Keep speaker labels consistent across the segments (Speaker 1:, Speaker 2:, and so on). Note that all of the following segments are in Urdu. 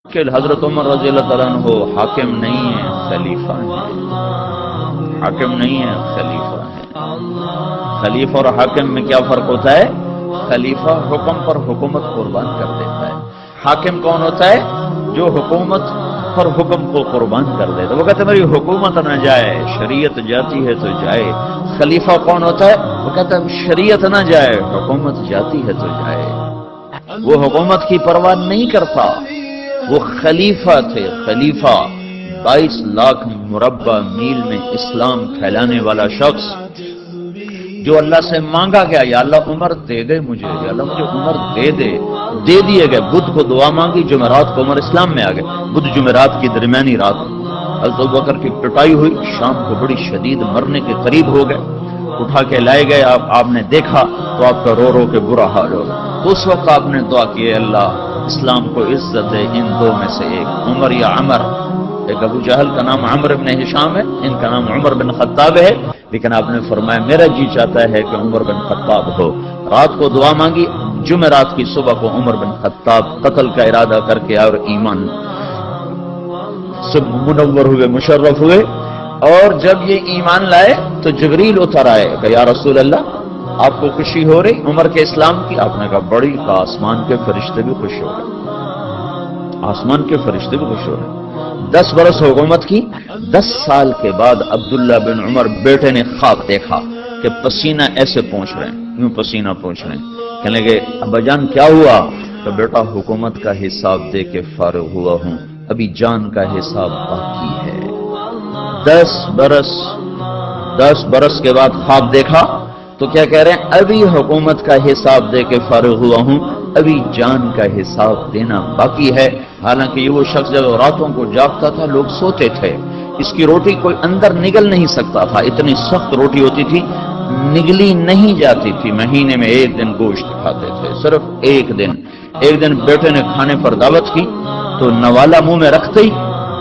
Speaker 1: کہ حضرت عمر رضی اللہ تعالیٰ عنہ حاکم نہیں ہے، خلیفہ ہیں۔ حاکم نہیں ہے، خلیفہ ہے۔ خلیفہ اور حاکم میں کیا فرق ہوتا ہے؟ خلیفہ حکم پر حکومت قربان کر دیتا ہے۔ حاکم کون ہوتا ہے؟ جو حکومت پر حکم کو قربان کر دیتا ہے۔ وہ کہتے ہیں میری حکومت نہ جائے، شریعت جاتی ہے تو جائے۔ خلیفہ کون ہوتا ہے؟ وہ کہتا ہے شریعت نہ جائے، حکومت جاتی ہے تو جائے۔ وہ حکومت کی پرواہ نہیں کرتا، وہ خلیفہ تھے۔ خلیفہ 22 لاکھ مربع میل میں اسلام پھیلانے والا شخص، جو اللہ سے مانگا گیا یا اللہ عمر دے دے مجھے، یا اللہ مجھے عمر دے دیے گئے۔ بدھ کو دعا مانگی، جمعرات کو عمر اسلام میں آ گئے۔ بدھ جمعرات کی درمیانی رات حضرت ابوبکر کی پٹائی ہوئی، شام کو بڑی شدید مرنے کے قریب ہو گئے، اٹھا کے لائے گئے۔ آپ نے دیکھا تو آپ کا رو رو کے برا حال ہو گیا۔ تو اس وقت آپ نے دعا کی، اللہ اسلام کو عزت ہے ان دو میں سے ایک، عمر یا عمر۔ ایک ابو جہل کا نام عمر بن ہشام ہے، ان کا نام عمر بن خطاب ہے، لیکن آپ نے فرمایا میرا جی چاہتا ہے کہ عمر بن خطاب ہو۔ رات کو دعا مانگی، جمعرات کی صبح کو عمر بن خطاب قتل کا ارادہ کر کے اور ایمان سب منور ہوئے، مشرف ہوئے۔ اور جب یہ ایمان لائے تو جبریل اتر آئے کہ یا رسول اللہ آپ کو خوشی ہو رہی عمر کے اسلام کی؟ آپ نے کہا بڑی، کہ آسمان کے فرشتے بھی خوش ہو گئے، آسمان کے فرشتے بھی خوش ہو گئے۔ 10 برس حکومت کی۔ 10 سال کے بعد عبداللہ بن عمر بیٹے نے خواب دیکھا کہ پسینہ ایسے پہنچ رہے ہیں، یوں پسینہ پہنچ رہے ہیں۔ کہنے لگے ابا جان کیا ہوا؟ کہ بیٹا حکومت کا حساب دے کے فارغ ہوا ہوں، ابھی جان کا حساب باقی ہے۔ 10 برس کے بعد خواب دیکھا تو کیا کہہ رہے ہیں؟ ابھی حکومت کا حساب دے کے فارغ ہوا ہوں، ابھی جان کا حساب دینا باقی ہے۔ حالانکہ یہ وہ شخص جب راتوں کو جاگتا تھا لوگ سوتے تھے، اس کی روٹی کوئی اندر نگل نہیں سکتا تھا، اتنی سخت روٹی ہوتی تھی، نگلی نہیں جاتی تھی۔ مہینے میں 1 دن گوشت کھاتے تھے، صرف 1 دن۔ ایک دن بیٹے نے کھانے پر دعوت کی تو نوالا منہ میں رکھتے ہی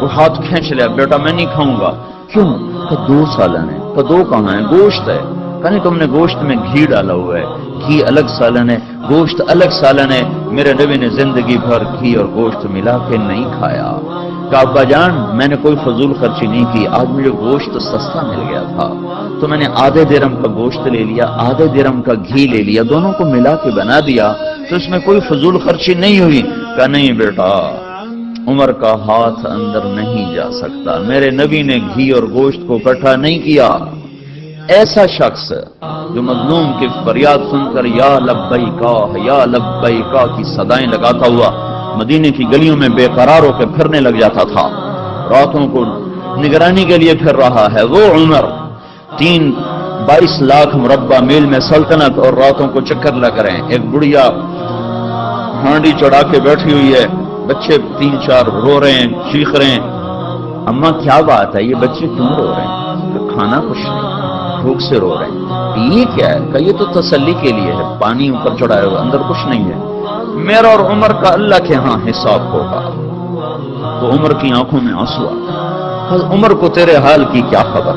Speaker 1: وہ ہاتھ کھینچ لیا، بیٹا میں نہیں کھاؤں گا۔ کیوں؟ کہ 2 سالن ہے۔ کہ 2 کہاں ہے؟ گوشت ہے۔ کہیں تم نے گوشت میں گھی ڈالا ہوا ہے، گھی الگ سالن ہے، گوشت الگ سالن ہے۔ میرے نبی نے زندگی بھر گھی اور گوشت ملا کے نہیں کھایا۔ کہ ابا جان میں نے کوئی فضول خرچی نہیں کی، آج مجھے گوشت سستا مل گیا تھا تو میں نے آدھے درہم کا گوشت لے لیا، آدھے درہم کا گھی لے لیا، دونوں کو ملا کے بنا دیا، تو اس میں کوئی فضول خرچی نہیں ہوئی۔ کہ نہیں بیٹا، عمر کا ہاتھ اندر نہیں جا سکتا، میرے نبی نے گھی اور گوشت کو اکٹھا نہیں کیا۔ ایسا شخص جو مظلوم کی فریاد سن کر یا لبیکا یا لبیکا کی صدائیں لگاتا ہوا مدینے کی گلیوں میں بے قرار ہو کے پھرنے لگ جاتا تھا، راتوں کو نگرانی کے لیے پھر رہا ہے، وہ عمر 22 لاکھ مربع میل میں سلطنت اور راتوں کو چکر لگ رہے ہیں۔ ایک بڑھیا ہانڈی چڑھا کے بیٹھی ہوئی ہے، بچے 3-4 رو رہے ہیں، چیخ رہے ہیں۔ اماں کیا بات ہے، یہ بچے کیوں رو رہے ہیں؟ کہ کھانا کچھ نہیں، بھوک سے رو رہے ہیں۔ یہ کیا ہے؟ کہ یہ تو تسلی کے لیے ہے، پانی اوپر چڑھایا ہوا، اندر کچھ نہیں ہے۔ میرا اور عمر کا اللہ کے ہاں حساب ہوگا۔ تو عمر کی آنکھوں میں آنسو آ، عمر کو تیرے حال کی کیا خبر؟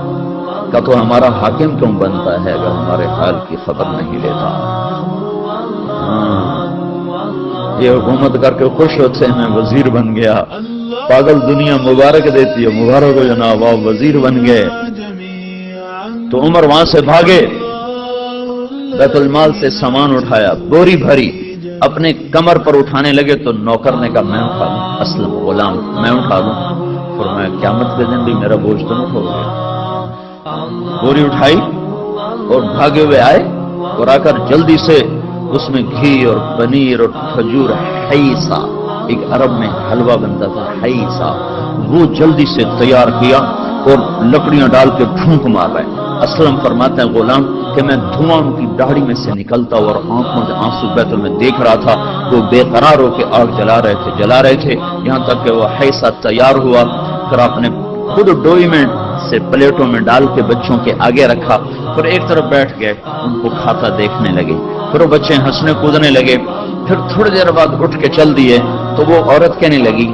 Speaker 1: کہ تو ہمارا حاکم کیوں بنتا ہے اگر ہمارے حال کی خبر نہیں لیتا؟ یہ حکومت کر کے خوش ہوتے ہیں میں وزیر بن گیا، پاگل دنیا مبارک دیتی ہے، مبارک ہو جناب آپ وزیر بن گئے۔ تو عمر وہاں سے بھاگے، بیت المال سے سامان اٹھایا، بوری بھری، اپنے کمر پر اٹھانے لگے تو نوکر نے کہا میں اٹھا دوں، اسلم غلام میں اٹھا دوں۔ فرمایا قیامت کے دن بھی میرا بوجھ تم اٹھو گے۔ بوری اٹھائی اور بھاگے ہوئے آئے اور آ کر جلدی سے اس میں گھی اور پنیر اور کھجور، حیسا ایک عرب میں حلوہ بنتا تھا، حیسا، وہ جلدی سے تیار کیا اور لکڑیاں ڈال کے پھونک مار رہے ہیں۔ اسلم فرماتے ہیں غلام کہ میں دھواں ان کی داڑھی میں سے نکلتا اور آنکھوں سے آنسو بہتے میں دیکھ رہا تھا، وہ بے قرار ہو کے آگ جلا رہے تھے یہاں تک کہ وہ حیسا تیار ہوا۔ پھر آپ نے خود ڈوئی میں سے پلیٹوں میں ڈال کے بچوں کے آگے رکھا، پھر ایک طرف بیٹھ گئے ان کو کھاتا دیکھنے لگے۔ پھر وہ بچے ہنسنے کودنے لگے، پھر تھوڑی دیر بعد اٹھ کے چل دیے تو وہ عورت کہنے لگی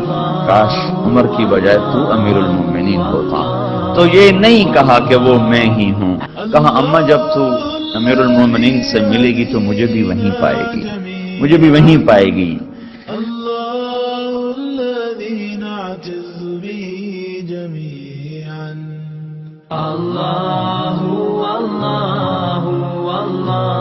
Speaker 1: کاش عمر کی بجائے تو امیر المومنین ہوتا۔ تو یہ نہیں کہا کہ وہ میں ہی ہوں، کہا اماں جب تو امیر المومنین سے ملے گی تو مجھے بھی وہیں پائے گی، مجھے بھی وہیں پائے گی۔
Speaker 2: واعتز به جميعا.
Speaker 3: الله